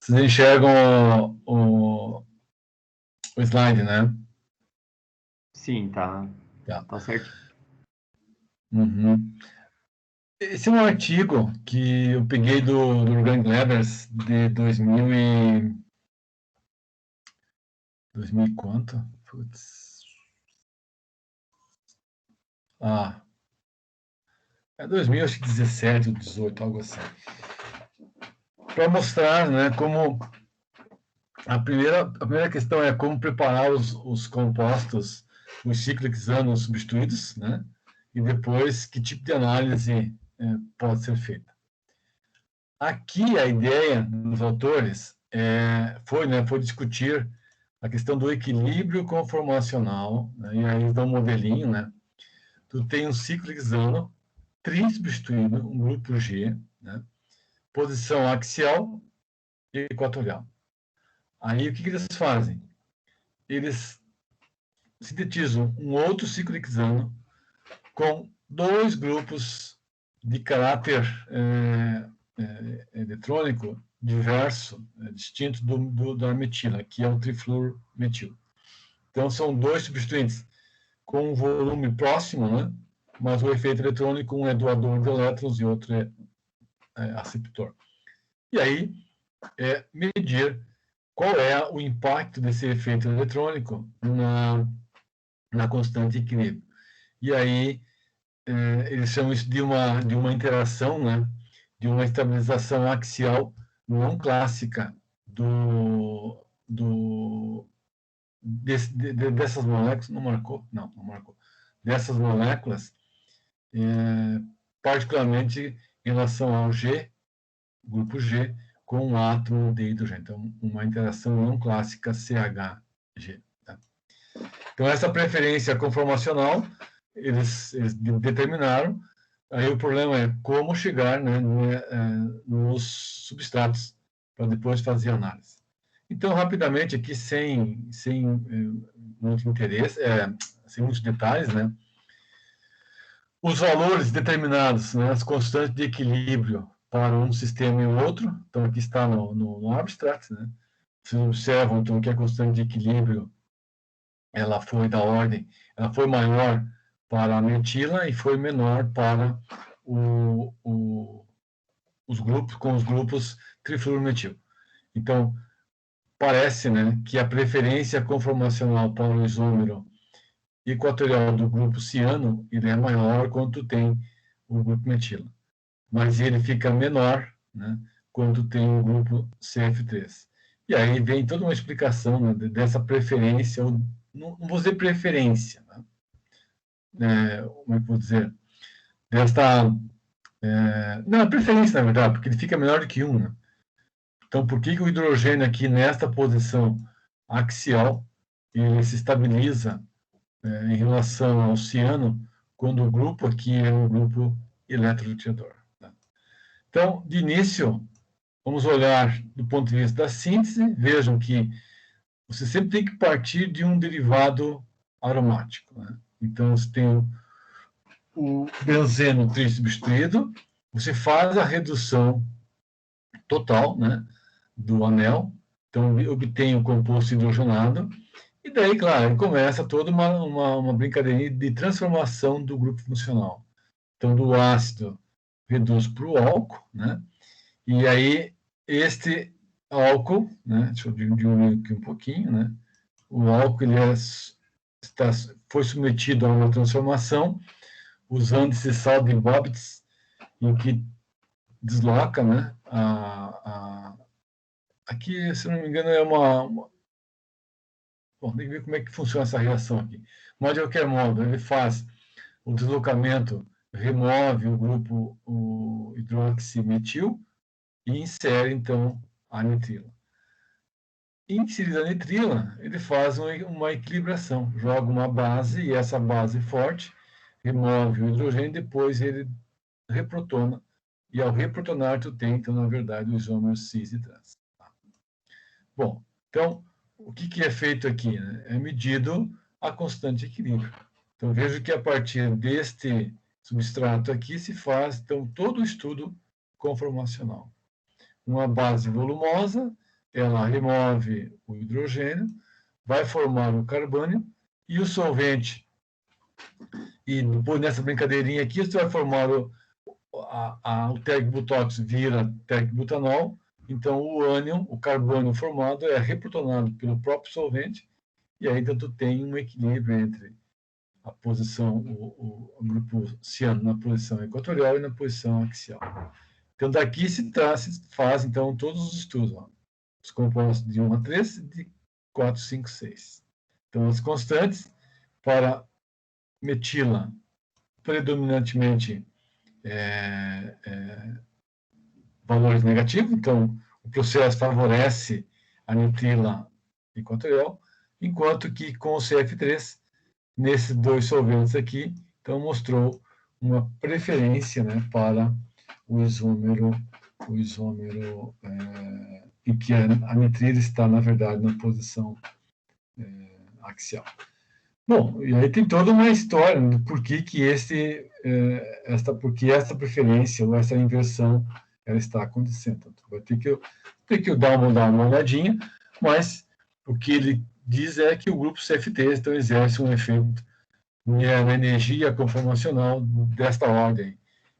Vocês enxergam o slide, né? Sim, tá Tá. certo. Uhum. Esse é um artigo que eu peguei do Organic Letters de 2000 e quanto? Putz. É 2017 ou 18, algo assim. Para mostrar, né, como a primeira questão é como preparar os compostos, os cíclicos anos substituídos, né? E depois que tipo de análise pode ser feita. Aqui a ideia dos autores foi discutir a questão do equilíbrio conformacional, né? E aí eles dão um modelinho, né? Tu tem um ciclo hexano tri-substituído, um grupo G, né? Posição axial e equatorial. Aí o que eles fazem? Eles sintetizam um outro ciclo hexano com dois grupos de caráter eletrônico diverso, distinto da metila, que é o trifluormetil. Então, são dois substituintes com um volume próximo, né? Mas o efeito eletrônico, um é doador de elétrons e outro é aceptor. E aí, medir qual é o impacto desse efeito eletrônico na constante de equilíbrio. E aí, eles chamam isso de uma interação, né? De uma estabilização axial não clássica dessas moléculas. Não marcou? Não marcou. Dessas moléculas, particularmente em relação ao G, grupo G, com o átomo de hidrogênio. Então, uma interação não clássica CHG. Tá? Então, essa preferência conformacional, eles determinaram. Aí o problema é como chegar, né, nos substratos para depois fazer análise. Então, rapidamente, aqui, sem muito interesse, sem muitos detalhes, né, os valores determinados, né, as constantes de equilíbrio para um sistema e o outro, então aqui está no abstract, né, vocês observam então que a constante de equilíbrio ela foi maior para a metila e foi menor para os grupos trifluorometil. Então, parece, né, que a preferência conformacional para o isômero equatorial do grupo ciano ele é maior quando tem o grupo metila, mas ele fica menor, né, quando tem o grupo CF3. E aí vem toda uma explicação, né, dessa preferência, não vou dizer preferência, né, como é que vou dizer, desta não, preferência, na verdade, porque ele fica menor do que 1. Né? Então, por que o hidrogênio aqui, nesta posição axial, ele se estabiliza em relação ao ciano, quando o grupo aqui é um grupo eletrolutador? Tá? Então, de início, vamos olhar do ponto de vista da síntese. Vejam que você sempre tem que partir de um derivado aromático. Né? Então, você tem o benzeno trissubstituído, você faz a redução total, né, do anel, então obtém o composto hidrogenado, e daí, claro, começa toda uma brincadeirinha de transformação do grupo funcional. Então, do ácido reduz para o álcool, né, e aí este álcool, né, deixa eu diminuir aqui um pouquinho, né, o álcool ele foi submetido a uma transformação usando esse sal de Bobbitt, em que desloca, né, aqui, se não me engano, é bom, tem que ver como é que funciona essa reação aqui. Mas, de qualquer modo, ele faz o deslocamento, remove o grupo o hidroximetil e insere, então, a nitrila. Inserida a nitrila, ele faz uma equilibração, joga uma base, e essa base forte remove o hidrogênio, depois ele reprotona, e ao reprotonar, tu tem, então, na verdade, o isômero cis e trans. Bom, então, o que é feito aqui? Né? É medido a constante de equilíbrio. Então, vejo que a partir deste substrato aqui se faz, então, todo o estudo conformacional. uma base volumosa, ela remove o hidrogênio, vai formar o carbônio, e o solvente, e depois nessa brincadeirinha aqui, você vai formar o teg-butóxido vira teg-butanol, então o ânion, o carbono formado, é reprotonado pelo próprio solvente, e aí tu tem um equilíbrio entre a posição, o grupo ciano na posição equatorial e na posição axial. Então, daqui se faz, então, todos os estudos, ó, os compostos de 1 a 3 e de 4, 5, 6. Então, as constantes para metila, predominantemente valores negativos, então o processo favorece a nitrila equatorial, enquanto que com o CF3, nesses dois solventes aqui, então mostrou uma preferência, né, para o isômero em que a nitrila está, na verdade, na posição axial. Bom, e aí tem toda uma história do porquê que porque essa preferência ou essa inversão ela está acontecendo. Então, vai ter que dar uma olhadinha, mas o que ele diz é que o grupo CFT então, exerce um efeito na energia conformacional desta ordem.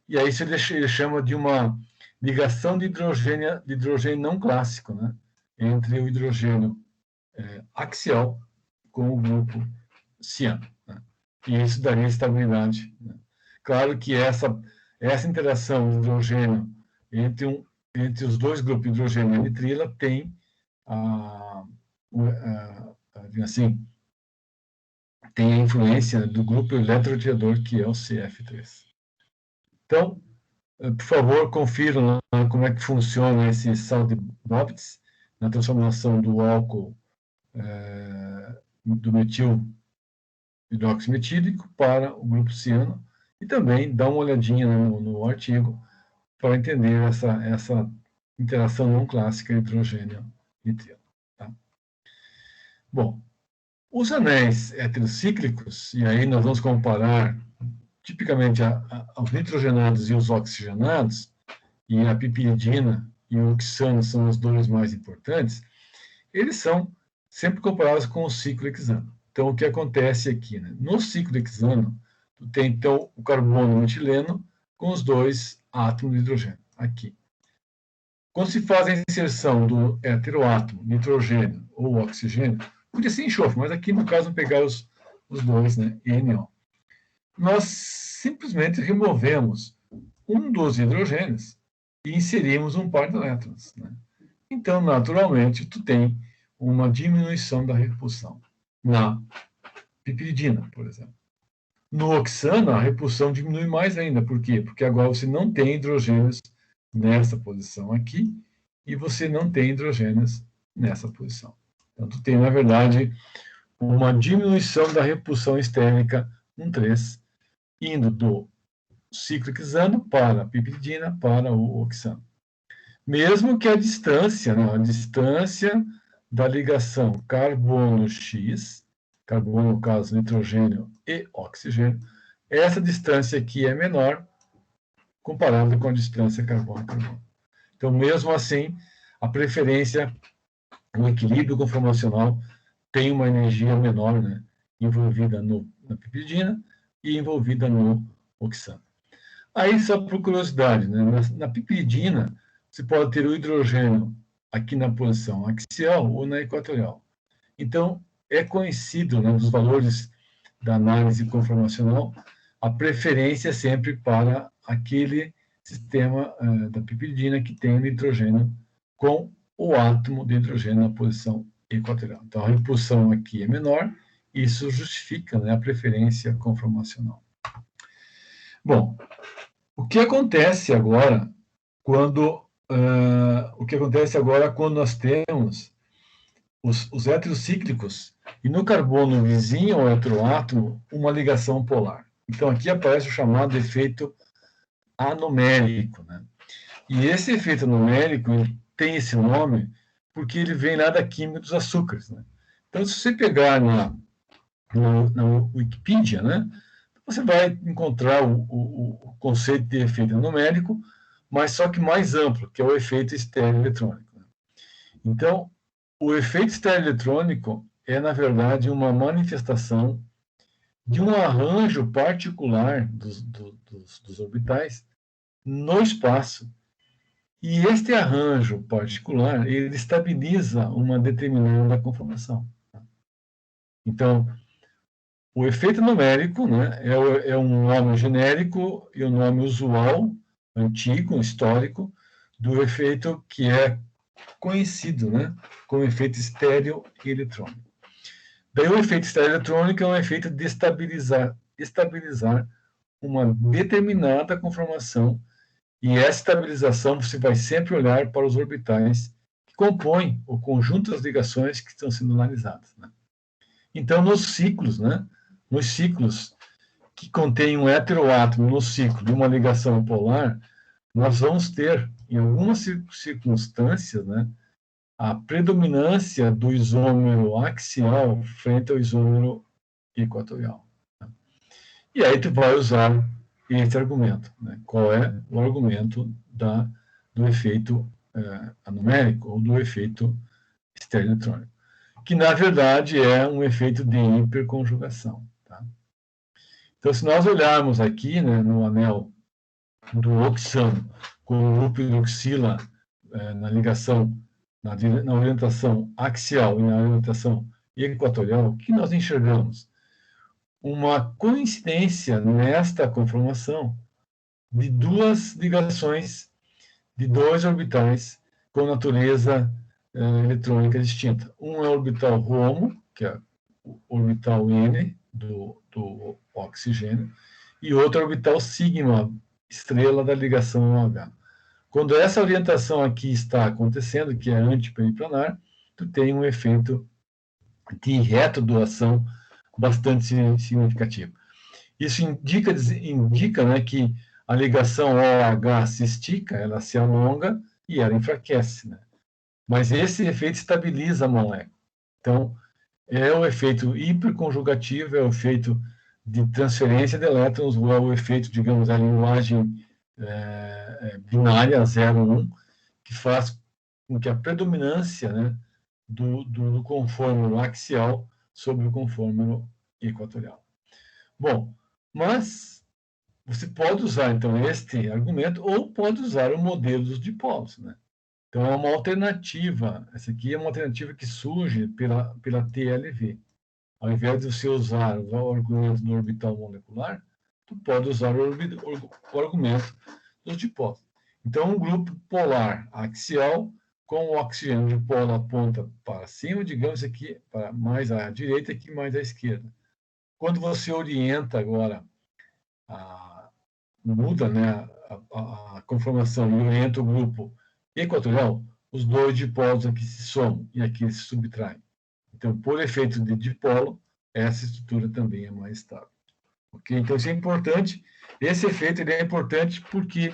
E aí ele chama de uma ligação de hidrogênio não clássico, né, entre o hidrogênio axial com o grupo ciano, né? E isso daria estabilidade, né? Claro que essa interação de hidrogênio entre os dois grupos, hidrogênio e nitrila, tem assim, tem a influência do grupo eletroradiador, que é o CF3. Então, por favor, confiram como é que funciona esse sal de Bobitz na transformação do álcool do metil hidroximetílico para o grupo ciano, e também dá uma olhadinha no artigo para entender essa interação não clássica hidrogênio e nitrilo. Tá? Bom, os anéis heterocíclicos, e aí nós vamos comparar tipicamente aos nitrogenados e os oxigenados, e a piperidina e o oxano são os dois mais importantes, eles são sempre comparados com o ciclo hexano. Então, o que acontece aqui? Né? No ciclo hexano, tu tem, então, o carbono metileno com os dois átomos de hidrogênio, aqui. Quando se faz a inserção do heteroátomo, nitrogênio ou oxigênio, podia ser enxofre, mas aqui, no caso, vamos pegar os dois, né, NO. Nós simplesmente removemos um dos hidrogênios e inserimos um par de elétrons. Né? Então, naturalmente, tu tem uma diminuição da repulsão na piperidina, por exemplo. No oxano, a repulsão diminui mais ainda. Por quê? Porque agora você não tem hidrogênios nessa posição aqui e você não tem hidrogênios nessa posição. Então, tu tem, na verdade, uma diminuição da repulsão estérica 1,3, indo do ciclo hexano para a piperidina para o oxano. Mesmo que a distância, né, a distância da ligação carbono-X, carbono, no caso, nitrogênio e oxigênio, essa distância aqui é menor comparada com a distância carbono-carbono. Então, mesmo assim, a preferência, o equilíbrio conformacional tem uma energia menor, né, envolvida na piperidina e envolvida no oxano. Aí, só por curiosidade, né, na piperidina, você pode ter o hidrogênio aqui na posição axial ou na equatorial. Então, é conhecido, né, dos valores da análise conformacional, a preferência sempre para aquele sistema da piperidina que tem o nitrogênio com o átomo de hidrogênio na posição equatorial. Então, a repulsão aqui é menor, e isso justifica, né, a preferência conformacional. Bom, o que acontece agora quando nós temos os heterocíclicos e no carbono vizinho ao heteroátomo uma ligação polar? Então, aqui aparece o chamado efeito anomérico. Né? E esse efeito anomérico tem esse nome porque ele vem lá da química dos açúcares. Né? Então, se você pegar na Wikipedia, né, você vai encontrar o conceito de efeito anomérico mas só que mais amplo, que é o efeito estereoeletrônico. Então, o efeito estereoeletrônico é, na verdade, uma manifestação de um arranjo particular dos orbitais no espaço. E este arranjo particular, ele estabiliza uma determinada conformação. Então, o efeito numérico, né, é um nome genérico e um nome usual, antigo, histórico, do efeito que é conhecido, né, como efeito estéreo-eletrônico. Daí o efeito estéreo-eletrônico é um efeito de estabilizar uma determinada conformação, e essa estabilização você vai sempre olhar para os orbitais que compõem o conjunto das ligações que estão sendo analisadas. Né? Então, nos ciclos, né, nos ciclos que contêm um heteroátomo no ciclo de uma ligação polar, nós vamos ter, em algumas circunstâncias, né, a predominância do isômero axial frente ao isômero equatorial. Né? E aí tu vai usar esse argumento. Né? Qual é o argumento do efeito anumérico ou do efeito estereoeletrônico? Que, na verdade, é um efeito de hiperconjugação. Tá? Então, se nós olharmos aqui, né, no anel do oxano com o grupo hidroxila na ligação, na orientação axial e na orientação equatorial, o que nós enxergamos? Uma coincidência nesta conformação de duas ligações de dois orbitais com natureza eletrônica distinta. Um é o orbital HOMO, que é o orbital N do oxigênio, e outro é o orbital sigma, estrela da ligação OH. Quando essa orientação aqui está acontecendo, que é antiperiplanar, tu tem um efeito de retrodoação bastante significativo. Isso indica né, que a ligação OH se estica, ela se alonga e ela enfraquece. Né? Mas esse efeito estabiliza a molécula. Então, é o efeito hiperconjugativo, é o efeito de transferência de elétrons, ou é o efeito, digamos, da linguagem binária 0,1, que faz com que a predominância, né, do conformero axial sobre o conformero equatorial. Bom, mas você pode usar, então, este argumento, ou pode usar o modelo dos dipolos, né? Então, é uma alternativa. Essa aqui é uma alternativa que surge pela TLV. Ao invés de você usar o argumento do orbital molecular, tu pode usar o argumento dos dipolos. Então, um grupo polar axial com o oxigênio de polo aponta para cima, digamos aqui, para mais à direita aqui mais à esquerda. Quando você orienta agora, muda, né, a conformação e orienta o grupo equatorial, os dois dipolos aqui se somam e aqui se subtraem. Então, por efeito de dipolo, essa estrutura também é mais estável. Okay? Então, isso é importante. Esse efeito ele é importante porque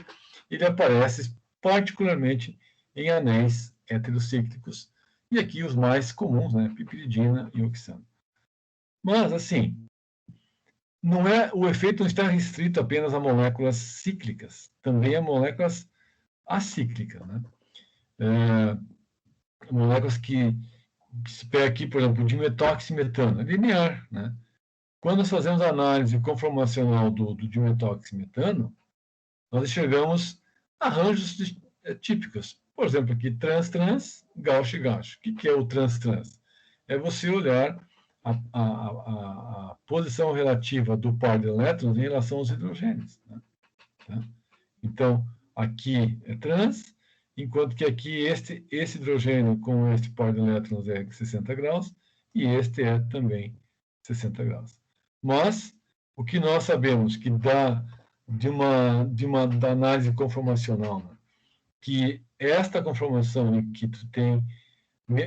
ele aparece particularmente em anéis heterocíclicos, e aqui os mais comuns, né, piperidina e oxano. Mas, assim, o efeito não está restrito apenas a moléculas cíclicas, também a moléculas acíclicas. Né? Moléculas que se pega aqui, por exemplo, dimetoximetano, é linear. Né? Quando nós fazemos a análise conformacional do dimetoximetano, nós enxergamos arranjos típicos. Por exemplo, aqui trans-trans, gauche-gauche. O que é o trans-trans? É você olhar a posição relativa do par de elétrons em relação aos hidrogênios. Né? Tá? Então, aqui é trans, enquanto que aqui esse hidrogênio com este par de elétrons é 60 graus, e este é também 60 graus. Mas, o que nós sabemos que dá da análise conformacional, né? Que esta conformação que tu tem,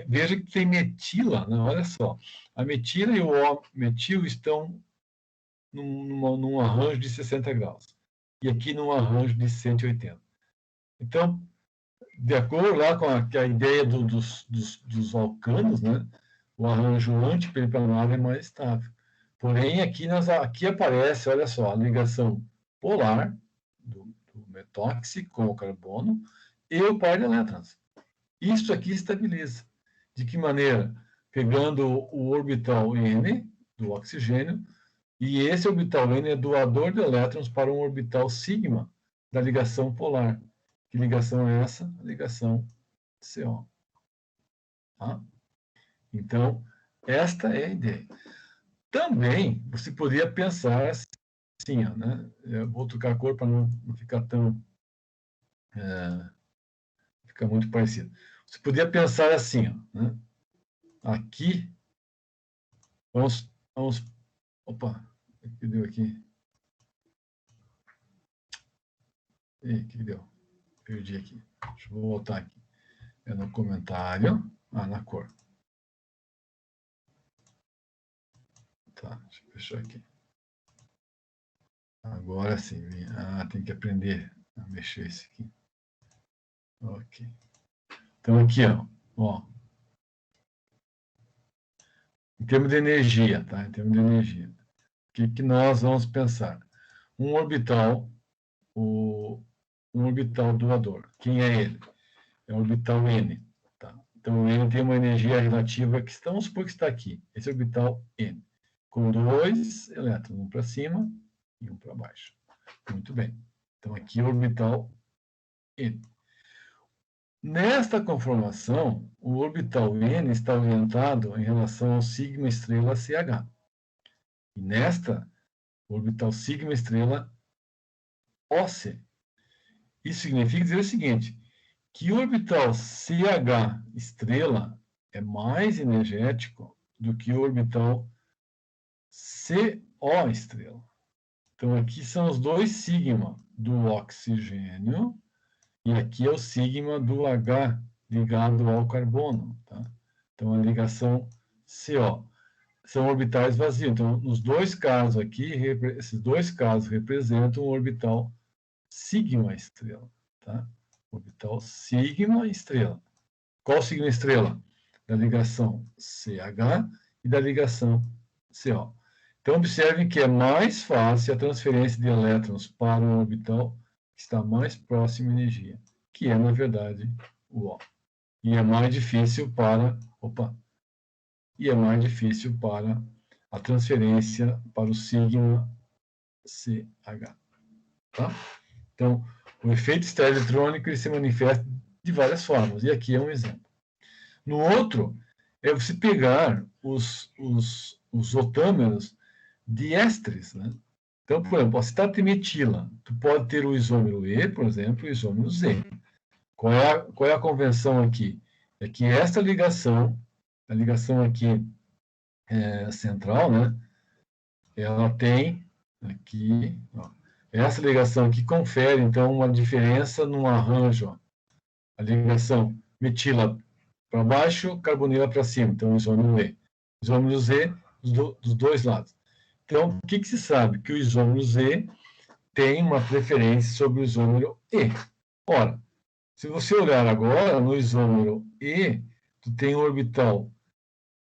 veja que tem metila, né? Olha só, a metila e o metil estão num arranjo de 60 graus, e aqui num arranjo de 180. Então, de acordo lá com a ideia dos alcanos, né? O arranjo antiperiplanar é mais estável. Porém, aqui aparece, olha só, a ligação polar do metóxico com o carbono e o par de elétrons. Isso aqui estabiliza. De que maneira? Pegando o orbital N do oxigênio, e esse orbital N é doador de elétrons para um orbital sigma da ligação polar. Que ligação é essa? A ligação CO. Tá? Então, esta é a ideia. Também, você poderia pensar assim, ó, né? Eu vou trocar a cor para não ficar tão... fica muito parecido. Você poderia pensar assim, ó, né? Aqui, vamos... Opa, o que deu aqui? Que deu? Perdi aqui. Deixa eu voltar aqui. É no comentário. Na cor. Tá, deixa eu fechar aqui. Agora sim. Tem que aprender a mexer esse aqui. Ok. Então aqui, ó. Em termos de energia, tá? Em termos de energia. O que nós vamos pensar? Um orbital, um orbital doador. Quem é ele? É o orbital N. Tá? Então, ele tem uma energia relativa que vamos supor que está aqui. Esse orbital N. Com 2 elétrons, um para cima e um para baixo. Muito bem. Então, aqui é o orbital N. Nesta conformação, o orbital N está orientado em relação ao sigma estrela CH. E nesta, o orbital sigma estrela OC. Isso significa dizer o seguinte, que o orbital CH estrela é mais energético do que o orbital CO estrela. Então, aqui são os dois sigma do oxigênio e aqui é o sigma do H ligado ao carbono. Tá? Então, a ligação CO. São orbitais vazios. Então, nos dois casos aqui, esses dois casos representam um orbital sigma estrela. Tá? Orbital sigma estrela. Qual sigma estrela? Da ligação CH e da ligação CO. Então, observem que é mais fácil a transferência de elétrons para um orbital que está mais próximo à energia, que é, na verdade, o O. E é mais difícil para... E é mais difícil para a transferência para o sigma CH. Tá? Então, o efeito estereoeletrônico ele se manifesta de várias formas, e aqui é um exemplo. No outro, é você pegar os otâmeros diésteres, né? Então, por exemplo, a citatemetila, tu pode ter o isômero E, por exemplo, e o isômero Z. Qual é a convenção aqui? É que esta ligação, a ligação aqui central, né? Ela tem aqui, ó, essa ligação aqui confere, então, uma diferença no arranjo. Ó. A ligação metila para baixo, carbonila para cima, então isômero E. Isômero Z dos dois lados. Então, o que se sabe? Que o isômero Z tem uma preferência sobre o isômero E. Ora, se você olhar agora no isômero E, tu tem um orbital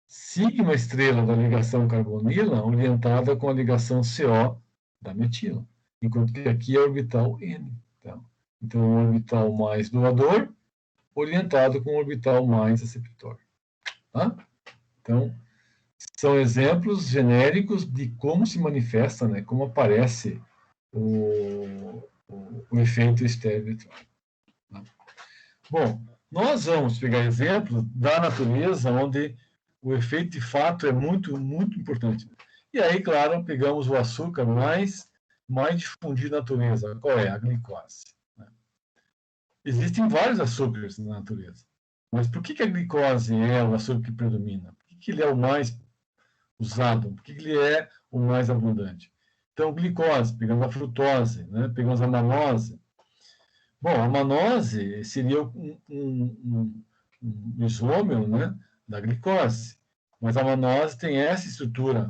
sigma estrela da ligação carbonila orientada com a ligação CO da metila, enquanto que aqui é orbital N. Tá? Então, um orbital mais doador orientado com um orbital mais receptor. Tá? Então, são exemplos genéricos de como se manifesta, né, como aparece o efeito estereoeletrônico. Tá? Bom, nós vamos pegar exemplos da natureza onde o efeito de fato é muito, muito importante. E aí, claro, pegamos o açúcar mais difundido na natureza. Qual é? A glicose. Né? Existem vários açúcares na natureza. Mas por que a glicose é o açúcar que predomina? Por que ele é o mais usado? Por que ele é o mais abundante? Então, glicose, pegamos a frutose, né? Pegamos a malose. Bom, a manose seria um isômero, né, da glicose, mas a manose tem essa estrutura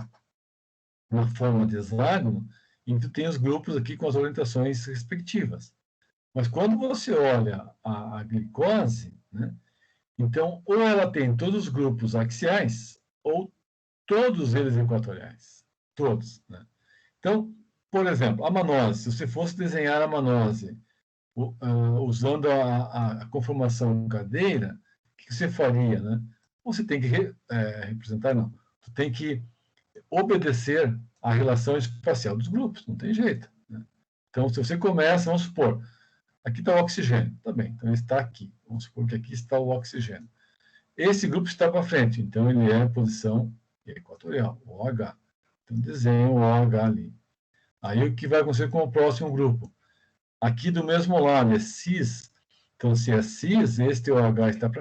na forma de hexágono, em que tem os grupos aqui com as orientações respectivas. Mas quando você olha a glicose, né, então, ou ela tem todos os grupos axiais, ou todos eles equatoriais. Todos. Né? Então, por exemplo, a manose, se você fosse desenhar a manose usando a conformação cadeira, o que você faria, né? Você tem que representar, não. Você tem que obedecer à relação espacial dos grupos, não tem jeito. Né? Então, se você começa, vamos supor, aqui está o oxigênio, tá bem, então ele está aqui. Vamos supor que aqui está o oxigênio. Esse grupo está para frente, então ele é a posição equatorial, OH. Então, desenho o OH ali. Aí, o que vai acontecer com o próximo grupo? Aqui do mesmo lado é cis, então se é cis, este OH está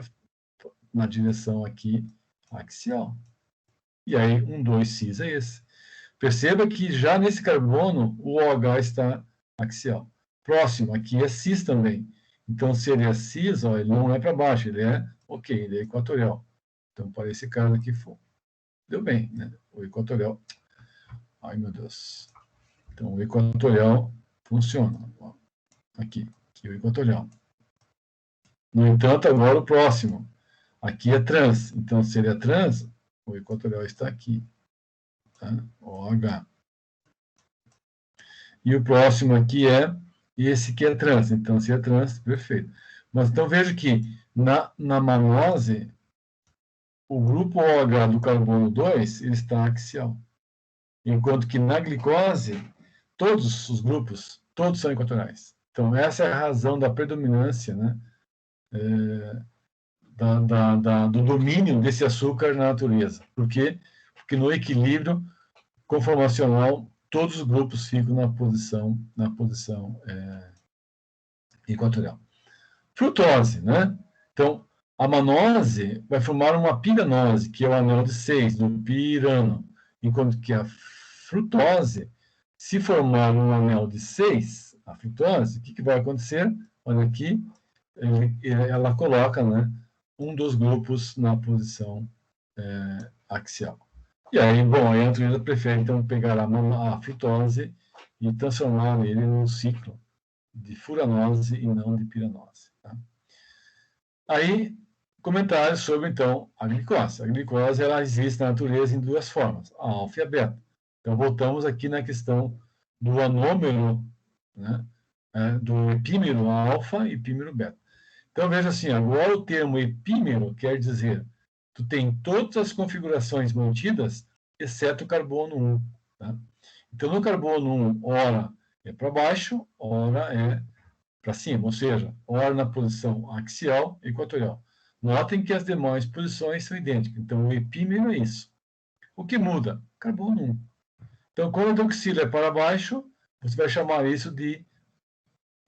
na direção aqui axial. E aí, 1, 2, cis é esse. Perceba que já nesse carbono, o OH está axial. Próximo, aqui é cis também. Então, se ele é cis, ó, ele não é para baixo, ele é ele é equatorial. Então, para esse caso aqui, deu bem, né? O equatorial. Ai, meu Deus. Então, o equatorial funciona. Ó, aqui o equatorial. No entanto, agora o próximo. Aqui é trans. Então, se ele é trans, o equatorial está aqui. Tá? OH. E o próximo aqui esse que é trans. Então, se é trans, perfeito. Mas então veja que na manose, o grupo OH do carbono 2 ele está axial. Enquanto que na glicose, todos os grupos, todos são equatoriais. Então, essa é a razão da predominância, né, do domínio desse açúcar na natureza. Por quê? Porque no equilíbrio conformacional, todos os grupos ficam na posição equatorial. Frutose, né? Então, a manose vai formar uma piranose, que é o anel de 6 do pirano, enquanto que a frutose, se formar um anel de 6, a frutose, o que vai acontecer? Olha aqui, ela coloca, né, um dos grupos na posição axial. E aí, bom, a natureza prefere, então, pegar a frutose e transformar ele num ciclo de furanose e não de piranose. Tá? Aí, comentários sobre, então, a glicose. A glicose, ela existe na natureza em duas formas, a alfa e a beta. Então, voltamos aqui na questão do anômero, né, do epímero alfa e epímero beta. Então, veja assim, agora o termo epímero quer dizer tu tem todas as configurações mantidas, exceto o carbono 1. Tá? Então, no carbono 1, ora é para baixo, ora é para cima, ou seja, ora na posição axial e equatorial. Notem que as demais posições são idênticas. Então, o epímero é isso. O que muda? Carbono 1. Então, quando a hidroxila é para baixo, você vai chamar isso de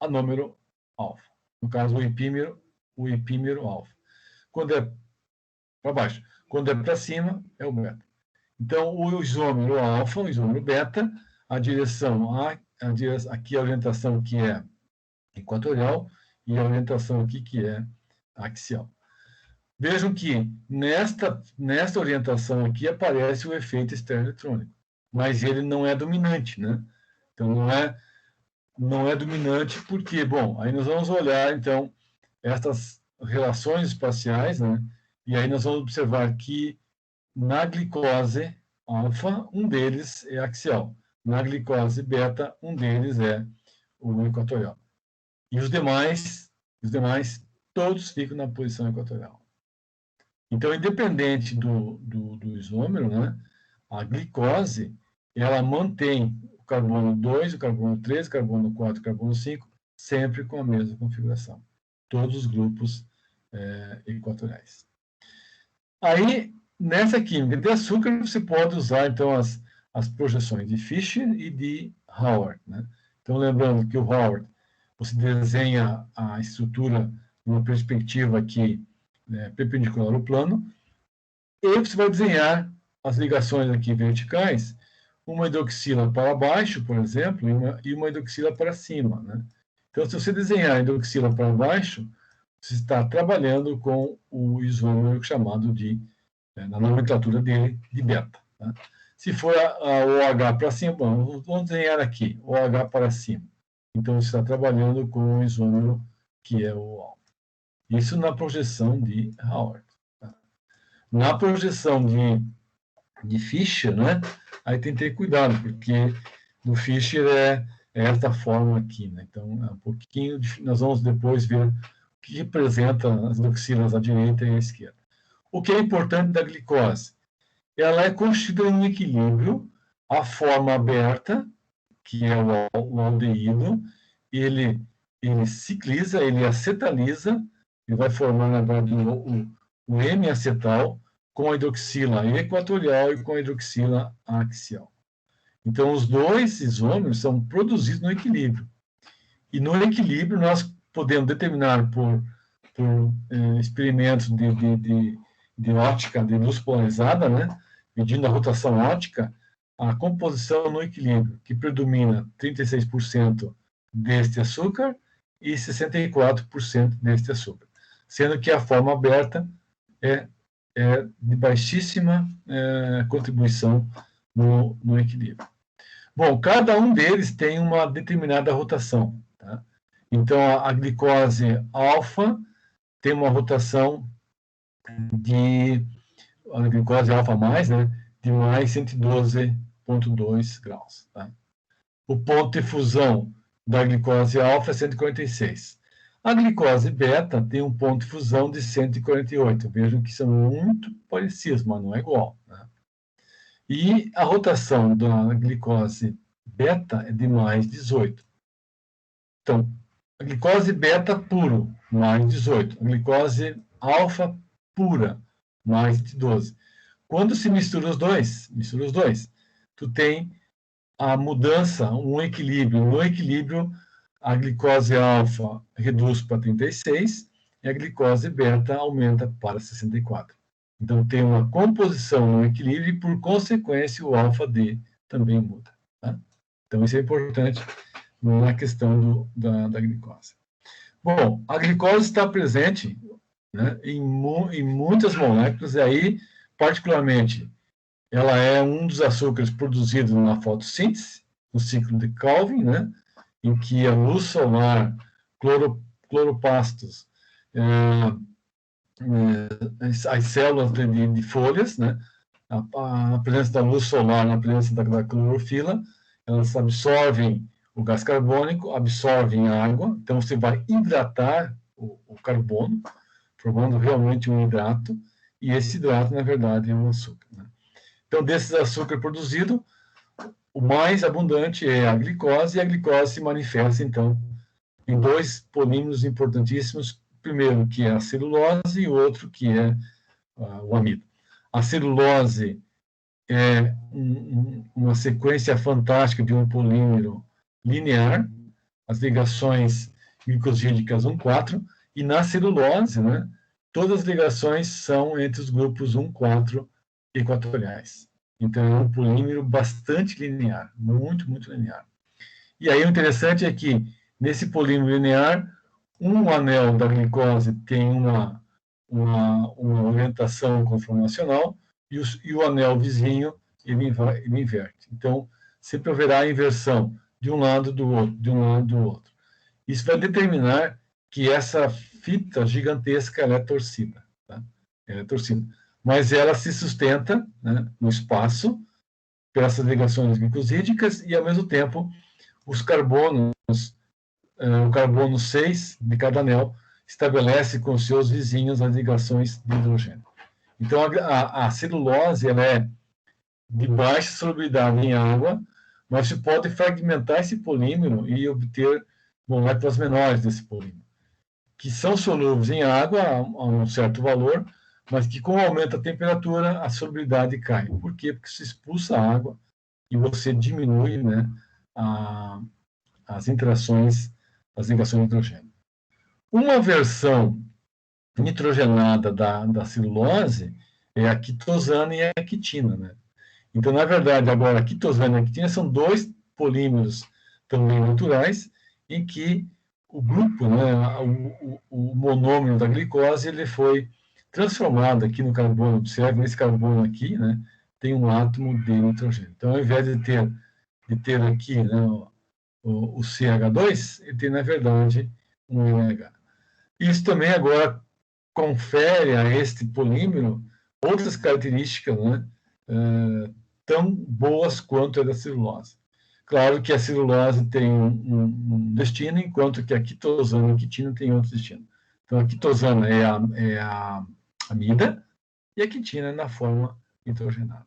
anômero alfa. No caso, o epímero alfa. Quando é para baixo. Quando é para cima, é o beta. Então, o isômero alfa, o isômero beta, a direção aqui a orientação que é equatorial e a orientação aqui que é axial. Vejam que nesta orientação aqui aparece o efeito estereoeletrônico, mas ele não é dominante, né? Então, não é dominante porque, bom, aí nós vamos olhar, então, estas relações espaciais, né? E aí nós vamos observar que na glicose alfa, um deles é axial. Na glicose beta, um deles é o equatorial. E os demais, todos ficam na posição equatorial. Então, independente do isômero, né, a glicose, ela mantém o carbono 2, o carbono 3, o carbono 4, o carbono 5, sempre com a mesma configuração. Todos os grupos equatoriais. Aí, nessa química de açúcar, você pode usar, então, as projeções de Fischer e de Howard. Né? Então, lembrando que o Howard, você desenha a estrutura numa perspectiva aqui perpendicular ao plano, e você vai desenhar as ligações aqui verticais, uma hidroxila para baixo, por exemplo, e uma hidroxila para cima. Né? Então, se você desenhar a hidroxila para baixo, você está trabalhando com o isômero chamado de, na nomenclatura dele, de beta. Tá? Se for a OH para cima, bom, vamos desenhar aqui, OH para cima. Então, você está trabalhando com o isômero que é o alfa. Isso na projeção de Howard. Tá? Na projeção de Fischer, né, aí tem que ter cuidado, porque no Fischer é esta forma aqui, né? Então, é um pouquinho, nós vamos depois ver o que representa as hidroxilas à direita e à esquerda. O que é importante da glicose? Ela é constituída em um equilíbrio, a forma aberta, que é o aldeído, ele cicliza, ele acetaliza, e vai formar, na verdade, o M-acetal com a hidroxila equatorial e com a hidroxila axial. Então, os dois isômeros são produzidos no equilíbrio. E no equilíbrio, nós podemos determinar por experimentos de ótica, de luz polarizada, né, medindo a rotação ótica, a composição no equilíbrio, que predomina 36% deste açúcar e 64% deste açúcar, sendo que a forma aberta é de baixíssima contribuição no equilíbrio. Bom, cada um deles tem uma determinada rotação. Tá? Então, a glicose alfa tem uma rotação a glicose alfa mais, né, de mais 112,2 graus. Tá? O ponto de fusão da glicose alfa é 146. A glicose beta tem um ponto de fusão de 148. Vejam que são muito parecidos, mas não é igual. Né? E a rotação da glicose beta é de mais 18. Então, a glicose beta puro, mais 18. A glicose alfa pura, mais de 12. Quando se mistura os dois, tu tem a mudança, um equilíbrio. No equilíbrio, a glicose alfa reduz para 36 e a glicose beta aumenta para 64. Então, tem uma composição no equilíbrio e, por consequência, o alfa-D também muda. Tá? Então, isso é importante na questão da glicose. Bom, a glicose está presente, né, em muitas moléculas, e aí, particularmente, ela é um dos açúcares produzidos na fotossíntese, no ciclo de Calvin, né, em que a luz solar, cloroplastos, as células de folhas, né, a presença da luz solar na presença da clorofila, elas absorvem o gás carbônico, absorvem a água, então você vai hidratar o carbono, formando realmente um hidrato, e esse hidrato, na verdade, é um açúcar. Né? Então, desses açúcares produzidos, o mais abundante é a glicose, e a glicose se manifesta, então, em dois polímeros importantíssimos, primeiro que é a celulose e o outro que é o amido. A celulose é uma sequência fantástica de um polímero linear, as ligações glicosídicas 1,4, e na celulose, né, todas as ligações são entre os grupos 1,4 equatoriais. Então, é um polímero bastante linear, muito, muito linear. E aí o interessante é que, nesse polímero linear, um anel da glicose tem uma orientação conformacional e o anel vizinho ele inverte. Então, sempre haverá inversão de um lado do outro, de um lado do outro. Isso vai determinar que essa fita gigantesca ela é torcida. Tá? Ela é torcida. Mas ela se sustenta, né, no espaço, pelas ligações glicosídicas, e, ao mesmo tempo, os carbonos, o carbono 6 de cada anel, estabelece com seus vizinhos as ligações de hidrogênio. Então, a celulose ela é de baixa solubilidade em água, mas se pode fragmentar esse polímero e obter moléculas menores desse polímero, que são solúveis em água a um certo valor, mas que, com o aumento da temperatura, a solubilidade cai. Por quê? Porque se expulsa a água e você diminui, né, as interações, as ligações de hidrogênio. Uma versão nitrogenada da celulose é a quitosana e a quitina, né? Então, na verdade, agora, a quitosana e a quitina são dois polímeros também naturais em que o grupo, né, o monômero da glicose, ele foi transformado aqui no carbono. Observe, nesse carbono aqui, né, tem um átomo de nitrogênio. Então, ao invés de ter aqui, né, o CH2, ele tem, na verdade, um NH. Isso também agora confere a este polímero outras características, né, tão boas quanto a da celulose. Claro que a celulose tem um destino, enquanto que a quitosana e a quitina tem outro destino. Então, a quitosana é a amida e a quitina é na forma nitrogenada.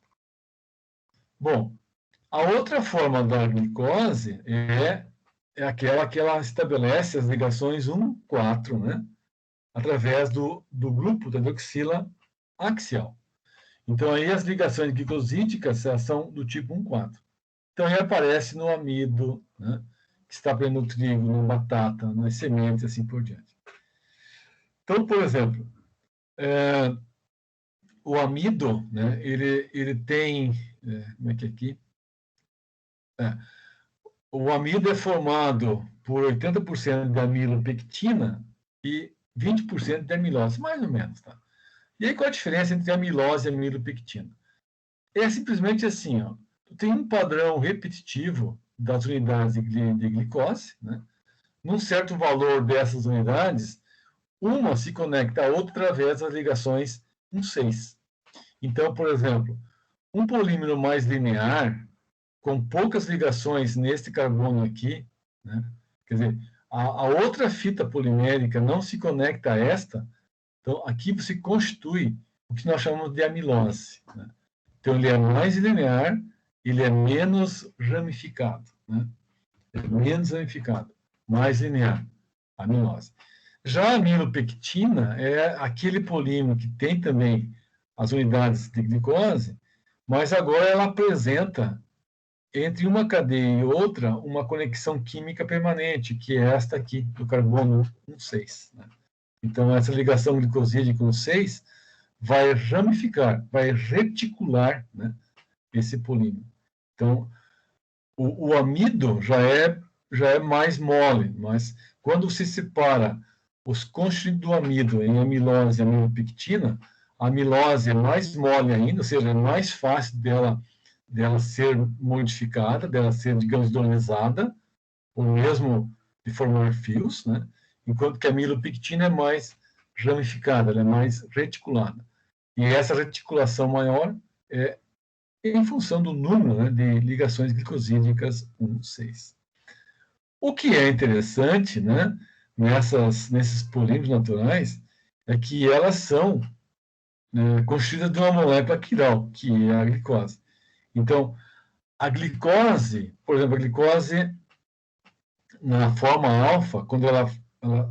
Bom, a outra forma da glicose é aquela que ela estabelece as ligações 1,4, né? Através do grupo da hidroxila axial. Então, aí as ligações glicosídicas são do tipo 1,4. Então, aí aparece no amido, né? Que está no trigo, na batata, nas sementes, assim por diante. Então, por exemplo, o amido, né? Ele tem... como é que é aqui? O amido é formado por 80% de amilopectina e 20% de amilose, mais ou menos, tá? E aí, qual a diferença entre amilose e amilopectina? É simplesmente assim, ó, tu tem um padrão repetitivo das unidades de glicose, né? Num certo valor dessas unidades, uma se conecta à outra através das ligações 1,6. Então, por exemplo, um polímero mais linear, com poucas ligações neste carbono aqui, né? Quer dizer, a outra fita polimérica não se conecta a esta, então aqui você constitui o que nós chamamos de amilose, né? Então ele é mais linear, ele é menos ramificado, né? É menos ramificado, mais linear, amilose. Já a amilopectina é aquele polímero que tem também as unidades de glicose, mas agora ela apresenta entre uma cadeia e outra uma conexão química permanente, que é esta aqui, do carbono 1,6. Né? Então, essa ligação glicosídica 1,6 vai ramificar, vai reticular, né, esse polímero. Então, o amido já é mais mole, mas quando se separa os constituintes do amido em amilose e amilopectina, a amilose é mais mole ainda, ou seja, é mais fácil dela ser modificada, dela ser, digamos, hidrolisada, ou mesmo de formar fios, né? Enquanto que a amilopectina é mais ramificada, ela é mais reticulada. E essa reticulação maior é em função do número, né, de ligações glicosídicas 1,6. O que é interessante, né, nesses polímeros naturais é que elas são, né, constituídas de uma molécula quiral, que é a glicose. Então, a glicose, por exemplo, a glicose na forma alfa, quando ela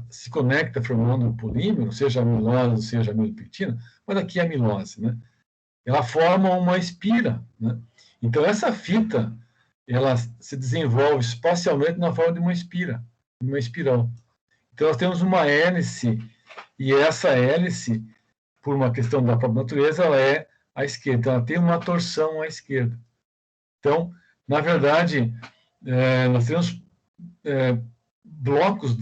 se conecta formando um polímero, seja amilose, seja amilopectina, mas aqui é amilose, né? Ela forma uma espira, né? Então, essa fita, ela se desenvolve espacialmente na forma de uma espira, uma espiral. Então, nós temos uma hélice, e essa hélice, por uma questão da própria natureza, ela é à esquerda. Então, ela tem uma torção à esquerda. Então, na verdade, nós temos blocos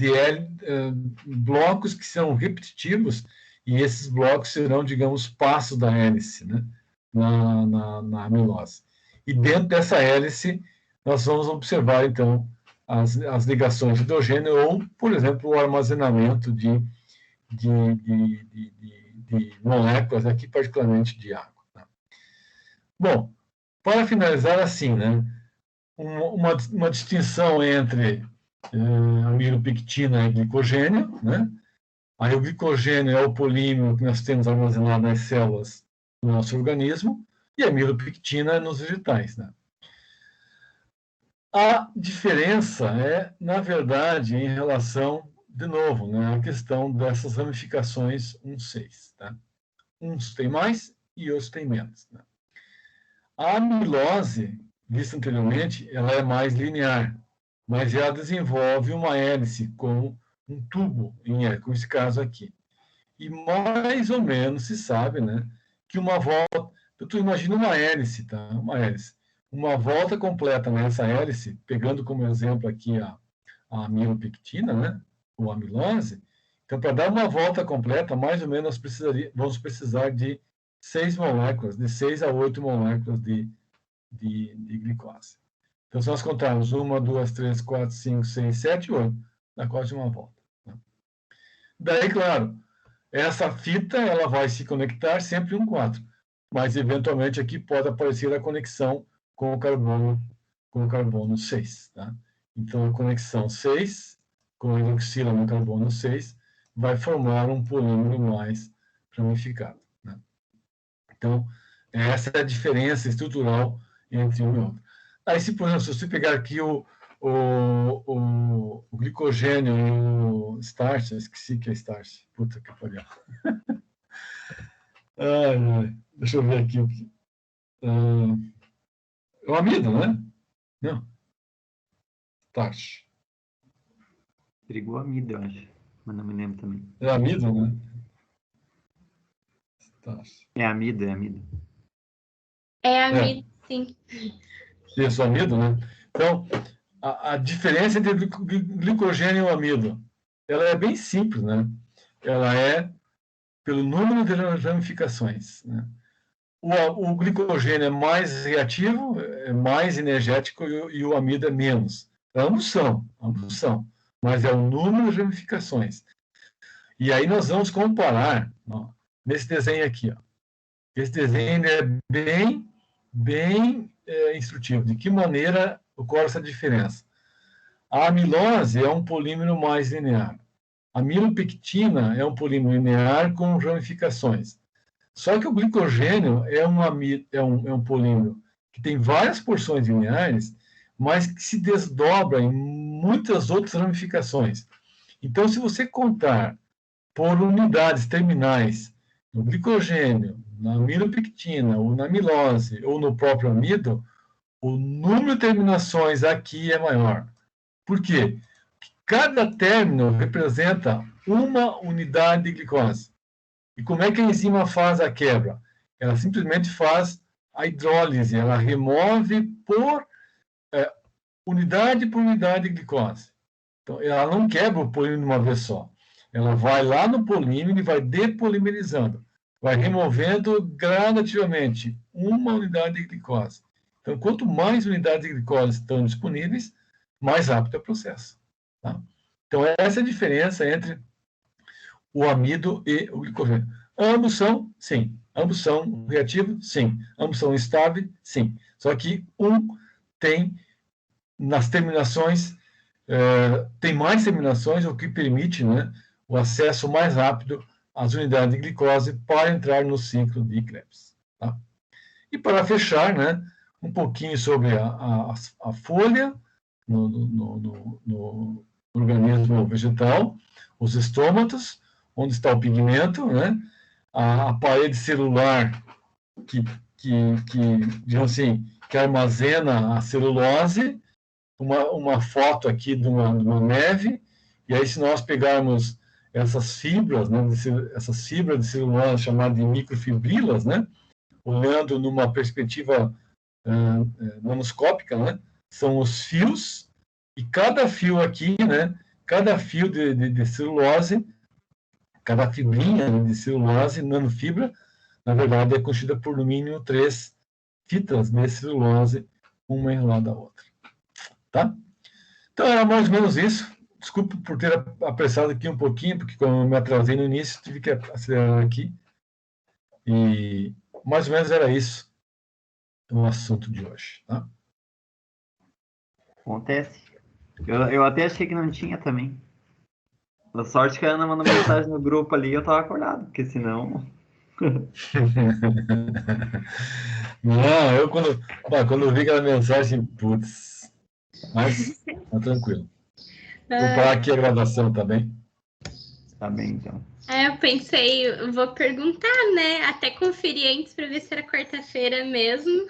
blocos que são repetitivos, e esses blocos serão, digamos, passos da hélice, né, na amilose. E dentro dessa hélice, nós vamos observar, então, as ligações de hidrogênio ou, por exemplo, o armazenamento de moléculas, aqui particularmente de água. Tá? Bom, para finalizar assim, né, uma distinção entre amilopectina e glicogênio, né? Aí o glicogênio é o polímero que nós temos armazenado nas células do nosso organismo e a amilopectina nos vegetais, né? A diferença é, na verdade, em relação, de novo, né, à questão dessas ramificações 1,6, tá? Uns têm mais e outros têm menos, né? A amilose, vista anteriormente, ela é mais linear, mas ela desenvolve uma hélice com um tubo, como esse caso aqui. E mais ou menos se sabe, né, que uma volta, tu imagina uma hélice, tá? Uma hélice. Uma volta completa nessa hélice, pegando como exemplo aqui a amilopectina, né, ou amilose. Então, para dar uma volta completa, mais ou menos vamos precisar de 6 moléculas, de 6 a 8 moléculas de glicose. Então, se nós contarmos 1, 2, 3, 4, 5, 6, 7, 8, dá quase uma volta. Né? Daí, claro, essa fita ela vai se conectar sempre 1,4, mas eventualmente aqui pode aparecer a conexão com o carbono com o carbono 6. Tá? Então, a conexão 6 com a hidroxila no carbono 6 vai formar um polímero mais ramificado. Né? Então, essa é a diferença estrutural entre um e outro. Aí, se, por exemplo, se você pegar aqui o glicogênio e o starch, eu esqueci que é starch. Puta que pariu. Deixa eu ver aqui. É o amido, né? Não. Starch. Trigoamida, eu acho. Mas não me lembro também. É amido, né? Starch. É amido, é amido. É amido, sim. Isso, amido, né? Então, a diferença entre glicogênio e o amido, ela é bem simples, né? Ela é pelo número de ramificações, né? O glicogênio é mais reativo, é mais energético e o amido é menos. Ambos são, mas é o número de ramificações. E aí nós vamos comparar, ó, nesse desenho aqui, ó. Esse desenho é bem instrutivo. De que maneira ocorre essa diferença? A amilose é um polímero mais linear. A amilopectina é um polímero linear com ramificações. Só que o glicogênio é um polímero que tem várias porções lineares, mas que se desdobra em muitas outras ramificações. Então, se você contar por unidades terminais no glicogênio, na amilopectina, ou na amilose, ou no próprio amido, o número de terminações aqui é maior. Por quê? Porque cada término representa uma unidade de glicose. E como é que a enzima faz a quebra? Ela simplesmente faz a hidrólise, ela remove por unidade por unidade de glicose. Então, ela não quebra o polímero de uma vez só. Ela vai lá no polímero e vai depolimerizando, vai removendo gradativamente uma unidade de glicose. Então, quanto mais unidades de glicose estão disponíveis, mais rápido é o processo. Tá? Então, essa é a diferença entre o amido e o glicogênio. Ambos são, sim. Ambos são reativos, sim. Ambos são estáveis, sim. Só que um tem, nas terminações, tem mais terminações, o que permite, né, o acesso mais rápido às unidades de glicose para entrar no ciclo de Krebs. Tá? E para fechar, né, um pouquinho sobre a folha no organismo vegetal, os estômatos, onde está o pigmento, né, a parede celular que digamos assim, que armazena a celulose, uma foto aqui de uma neve, e aí se nós pegarmos essas fibras, né, essas fibras de celulose chamadas de microfibrilas, né, olhando numa perspectiva nanoscópica, né, são os fios, e cada fio aqui, né, cada fio de celulose, cada fibrinha de celulose, nanofibra, na verdade é constituída por no mínimo 3 fitas de celulose, uma enrolada a outra. Tá? Então, era mais ou menos isso. Desculpe por ter apressado aqui um pouquinho, porque como eu me atrasei no início, tive que acelerar aqui. E mais ou menos era isso o assunto de hoje. Tá? Acontece. Eu até achei que não tinha também. A sorte que a Ana mandou mensagem no grupo ali, eu tava acordado, porque senão... Não, eu quando eu vi aquela mensagem, putz, mas tá tranquilo. Vou parar aqui a gravação, tá bem? Tá bem, então. Eu pensei, eu vou perguntar, né? Até conferir antes para ver se era quarta-feira mesmo.